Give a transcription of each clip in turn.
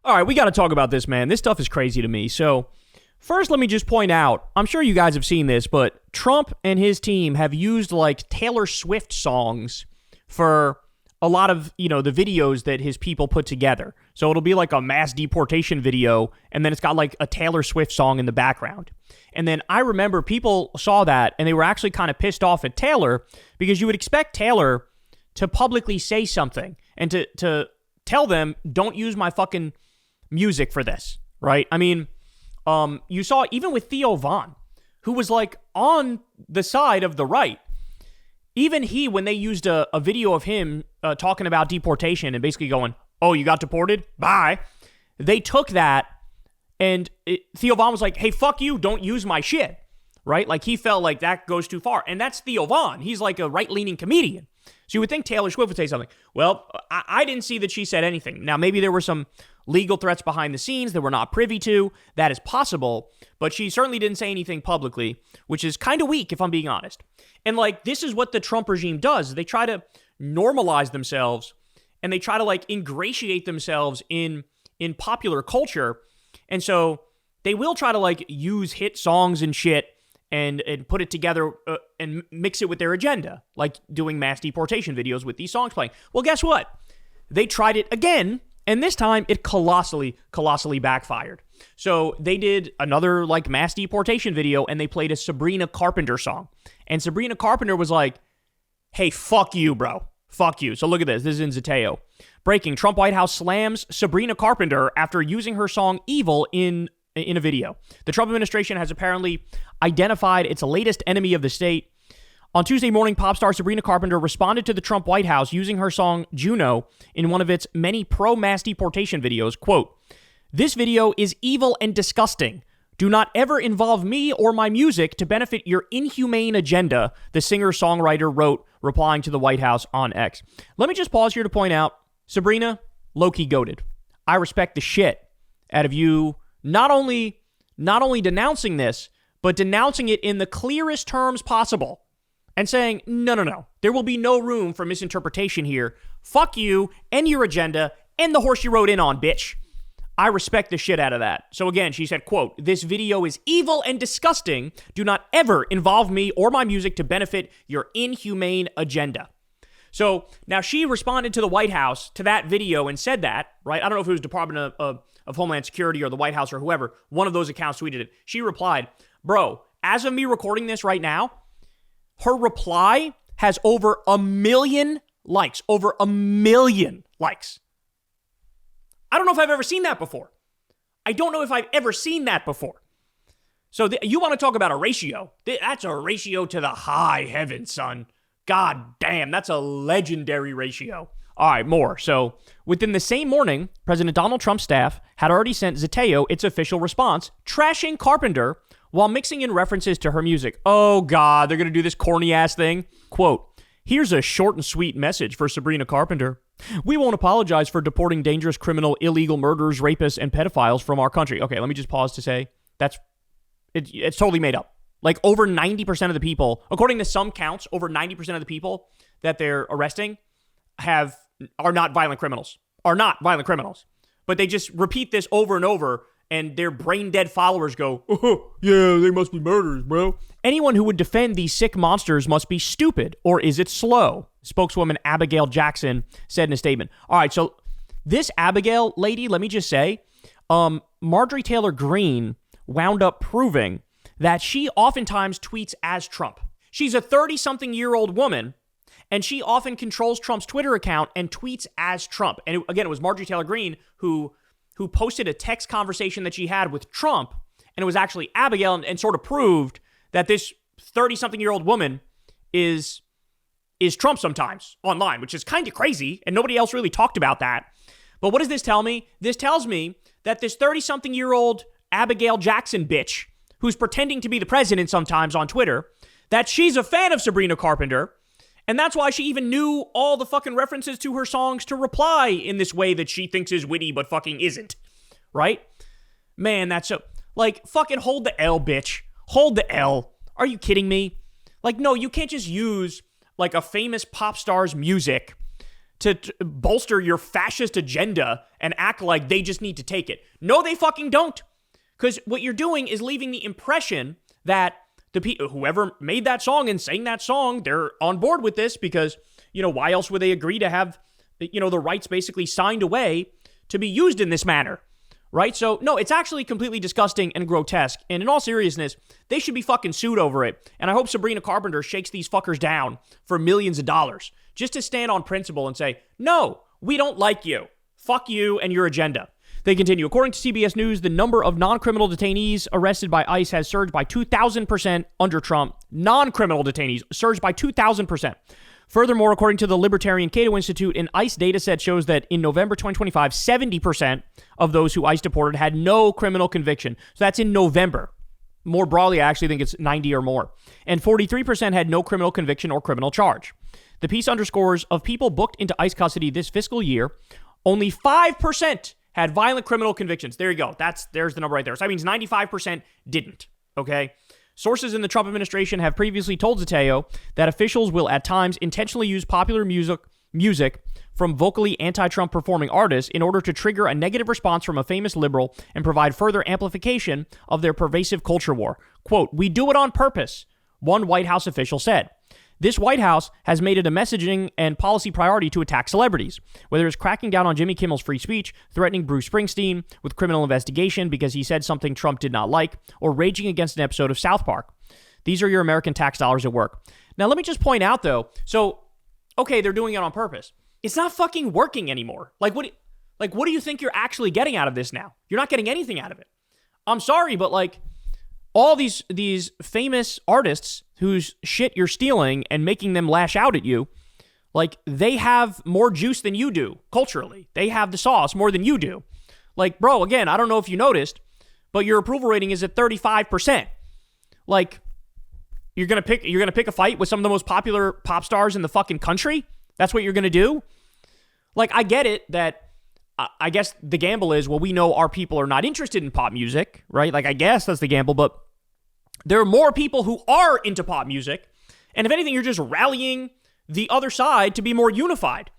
All right, we got to talk about this, man. This stuff is crazy to me. So, first, let me just point out, I'm sure you guys have seen this, but Trump and his team have used like Taylor Swift songs for a lot of, the videos that his people put together. So it'll be like a mass deportation video, and then it's got like a Taylor Swift song in the background. And then I remember people saw that, and they were actually kind of pissed off at Taylor, because you would expect Taylor to publicly say something and to tell them, don't use my fucking music for this, right? I mean, you saw even with Theo Von, who was like on the side of the right. Even he, when they used a video of him talking about deportation and basically going, oh, you got deported? Bye. They took that, and Theo Von was like, hey, fuck you, don't use my shit, right? Like, he felt like that goes too far. And that's Theo Von. He's like a right-leaning comedian. So you would think Taylor Swift would say something. Well, I didn't see that she said anything. Now, maybe there were some legal threats behind the scenes that we're not privy to. That is possible. But she certainly didn't say anything publicly, which is kind of weak, if I'm being honest. And, like, this is what the Trump regime does. They try to normalize themselves, and they try to, like, ingratiate themselves in popular culture. And so they will try to, like, use hit songs and shit and put it together and mix it with their agenda, like doing mass deportation videos with these songs playing. Well, guess what? They tried it again, and this time it colossally backfired. So they did another like mass deportation video, and they played a Sabrina Carpenter song. And Sabrina Carpenter was like, hey, fuck you, bro. Fuck you. So look at this. This is in Zateo. Breaking: Trump White House slams Sabrina Carpenter after using her song Evil in a video. The Trump administration has apparently identified its latest enemy of the state. On Tuesday morning, pop star Sabrina Carpenter responded to the Trump White House using her song Juno in one of its many pro-mass deportation videos. Quote, "This video is evil and disgusting. Do not ever involve me or my music to benefit your inhumane agenda," the singer-songwriter wrote, replying to the White House on X. Let me just pause here to point out, Sabrina, low-key goated. I respect the shit out of you not only denouncing this, but denouncing it in the clearest terms possible and saying, no, there will be no room for misinterpretation here. Fuck you and your agenda and the horse you rode in on, bitch. I respect the shit out of that. So again, she said, quote, "This video is evil and disgusting. Do not ever involve me or my music to benefit your inhumane agenda." So now she responded to the White House to that video and said that, right? I don't know if it was Department of Homeland Security or the White House or whoever. One of those accounts tweeted it. She replied, bro, as of me recording this right now, her reply has over 1 million likes. Over 1 million likes. I don't know if I've ever seen that before. So you want to talk about a ratio? That's a ratio to the high heavens, son. God damn, that's a legendary ratio. All right, more. So within the same morning, President Donald Trump's staff had already sent Zateo its official response, trashing Carpenter while mixing in references to her music. Oh, God, they're going to do this corny-ass thing. Quote, "Here's a short and sweet message for Sabrina Carpenter. We won't apologize for deporting dangerous criminal, illegal murderers, rapists, and pedophiles from our country." Okay, let me just pause to say it's totally made up. Like over 90% of the people, according to some counts, over 90% of the people that they're arresting are not violent criminals. But they just repeat this over and over, and their brain-dead followers go, "Oh, yeah, they must be murderers, bro." Anyone who would defend these sick monsters must be stupid, or is it slow? Spokeswoman Abigail Jackson said in a statement. All right, so this Abigail lady, let me just say, Marjorie Taylor Greene wound up proving that she oftentimes tweets as Trump. She's a 30-something-year-old woman, and she often controls Trump's Twitter account and tweets as Trump. And again, it was Marjorie Taylor Greene who posted a text conversation that she had with Trump, and it was actually Abigail, and sort of proved that this 30-something-year-old woman is Trump sometimes online, which is kind of crazy, and nobody else really talked about that. But what does this tell me? This tells me that this 30-something-year-old Abigail Jackson bitch, who's pretending to be the president sometimes on Twitter, that she's a fan of Sabrina Carpenter, and that's why she even knew all the fucking references to her songs to reply in this way that she thinks is witty but fucking isn't, right? Man, that's so... Like, fucking hold the L, bitch. Hold the L. Are you kidding me? Like, no, you can't just use, like, a famous pop star's music to bolster your fascist agenda and act like they just need to take it. No, they fucking don't. Because what you're doing is leaving the impression that whoever made that song and sang that song, they're on board with this because, why else would they agree to have, the rights basically signed away to be used in this manner, right? So, no, it's actually completely disgusting and grotesque. And in all seriousness, they should be fucking sued over it. And I hope Sabrina Carpenter shakes these fuckers down for millions of dollars just to stand on principle and say, no, we don't like you. Fuck you and your agenda. They continue. According to CBS News, the number of non-criminal detainees arrested by ICE has surged by 2,000% under Trump. Non-criminal detainees surged by 2,000%. Furthermore, according to the Libertarian Cato Institute, an ICE data set shows that in November 2025, 70% of those who ICE deported had no criminal conviction. So that's in November. More broadly, I actually think it's 90 or more. And 43% had no criminal conviction or criminal charge. The piece underscores of people booked into ICE custody this fiscal year, only 5% had violent criminal convictions. There you go. There's the number right there. So that means 95% didn't. Okay? Sources in the Trump administration have previously told Zateo that officials will at times intentionally use popular music from vocally anti-Trump performing artists in order to trigger a negative response from a famous liberal and provide further amplification of their pervasive culture war. Quote, "We do it on purpose," one White House official said. This White House has made it a messaging and policy priority to attack celebrities, whether it's cracking down on Jimmy Kimmel's free speech, threatening Bruce Springsteen with criminal investigation because he said something Trump did not like, or raging against an episode of South Park. These are your American tax dollars at work. Now, let me just point out, though, okay, they're doing it on purpose. It's not fucking working anymore. What do you think you're actually getting out of this now? You're not getting anything out of it. I'm sorry, but all these famous artists whose shit you're stealing and making them lash out at you, they have more juice than you do culturally. They have the sauce more than you do. Bro, again, I don't know if you noticed, but your approval rating is at 35%. You're gonna pick a fight with some of the most popular pop stars in the fucking country? That's what you're gonna do? I get it that I guess the gamble is, well, we know our people are not interested in pop music, right? I guess that's the gamble, but there are more people who are into pop music. And if anything, you're just rallying the other side to be more unified,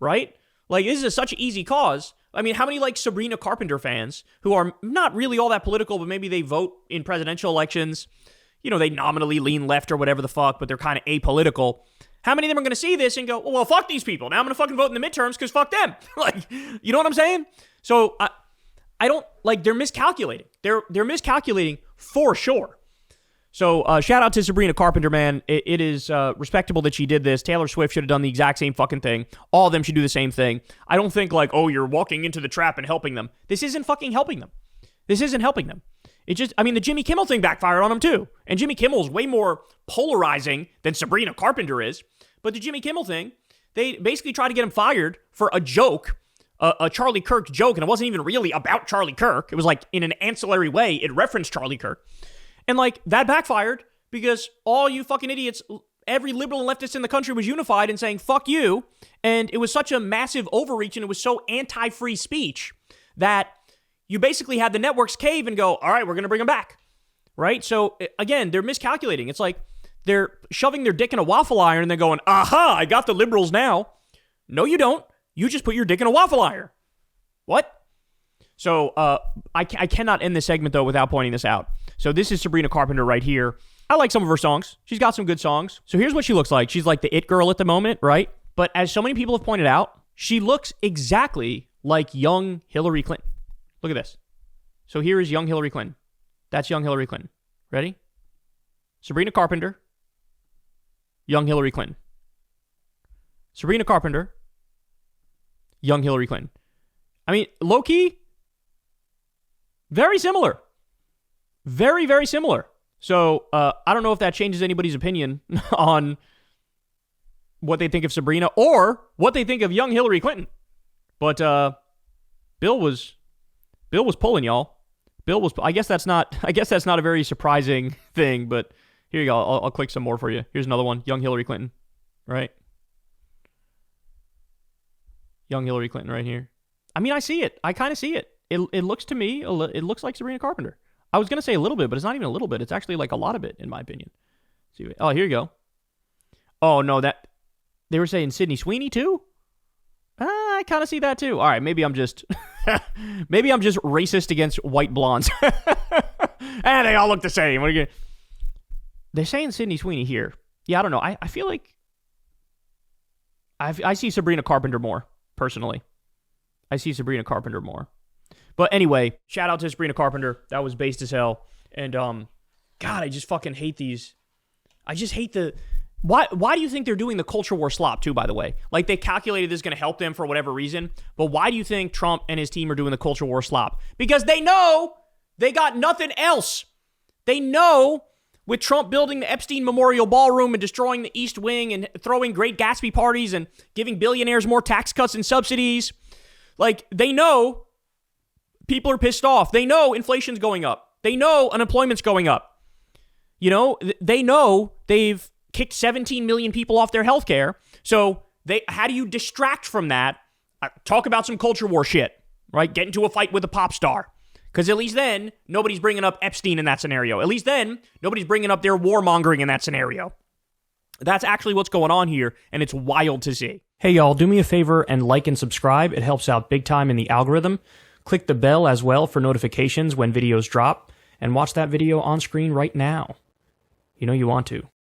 right? This is such an easy cause. I mean, how many Sabrina Carpenter fans who are not really all that political, but maybe they vote in presidential elections, they nominally lean left or whatever the fuck, but they're kind of apolitical. How many of them are going to see this and go, well, fuck these people. Now I'm going to fucking vote in the midterms because fuck them. You know what I'm saying? So I don't, they're miscalculating. They're miscalculating for sure. So shout out to Sabrina Carpenter, man. It is respectable that she did this. Taylor Swift should have done the exact same fucking thing. All of them should do the same thing. I don't think you're walking into the trap and helping them. This isn't fucking helping them. This isn't helping them. The Jimmy Kimmel thing backfired on him too. And Jimmy Kimmel is way more polarizing than Sabrina Carpenter is. But the Jimmy Kimmel thing, they basically tried to get him fired for a joke, a Charlie Kirk joke. And it wasn't even really about Charlie Kirk. It was in an ancillary way, it referenced Charlie Kirk. And that backfired because all you fucking idiots, every liberal and leftist in the country was unified in saying, fuck you. And it was such a massive overreach and it was so anti-free speech that you basically had the networks cave and go, all right, we're going to bring them back. Right? So again, they're miscalculating. It's they're shoving their dick in a waffle iron and they're going, aha, I got the liberals now. No, you don't. You just put your dick in a waffle iron. What? So I cannot end this segment, though, without pointing this out. So this is Sabrina Carpenter right here. I like some of her songs. She's got some good songs. So here's what she looks like. She's the it girl at the moment, right? But as so many people have pointed out, she looks exactly like young Hillary Clinton. Look at this. So here is young Hillary Clinton. That's young Hillary Clinton. Ready? Sabrina Carpenter. Young Hillary Clinton. Sabrina Carpenter. Young Hillary Clinton. Low-key, very similar. Very, very similar. So I don't know if that changes anybody's opinion on what they think of Sabrina or what they think of young Hillary Clinton. But Bill was pulling, y'all. I guess that's not a very surprising thing, but here you go. I'll click some more for you. Here's another one. Young Hillary Clinton. Right? Young Hillary Clinton right here. I see it. I kind of see it. It looks to me, it looks like Sabrina Carpenter. I was going to say a little bit, but it's not even a little bit. It's actually a lot of it, in my opinion. See, oh, here you go. Oh, no, they were saying Sydney Sweeney, too? I kind of see that too. All right, maybe I'm just maybe I'm just racist against white blondes. And they all look the same. What are you? They're saying Sydney Sweeney here. Yeah, I don't know. I feel like I see Sabrina Carpenter more, personally. I see Sabrina Carpenter more. But anyway, shout out to Sabrina Carpenter. That was based as hell. And God, I just fucking hate these. I just hate the... Why do you think they're doing the culture war slop too, by the way? Like, they calculated this is going to help them for whatever reason. But why do you think Trump and his team are doing the culture war slop? Because they know they got nothing else. They know with Trump building the Epstein Memorial Ballroom and destroying the East Wing and throwing Great Gatsby parties and giving billionaires more tax cuts and subsidies, like, they know people are pissed off. They know inflation's going up. They know unemployment's going up. You know, they know they've kicked 17 million people off their health care. So how do you distract from that? Talk about some culture war shit, right? Get into a fight with a pop star. Because at least then, nobody's bringing up Epstein in that scenario. At least then, nobody's bringing up their warmongering in that scenario. That's actually what's going on here, and it's wild to see. Hey, y'all, do me a favor and like and subscribe. It helps out big time in the algorithm. Click the bell as well for notifications when videos drop, and watch that video on screen right now. You know you want to.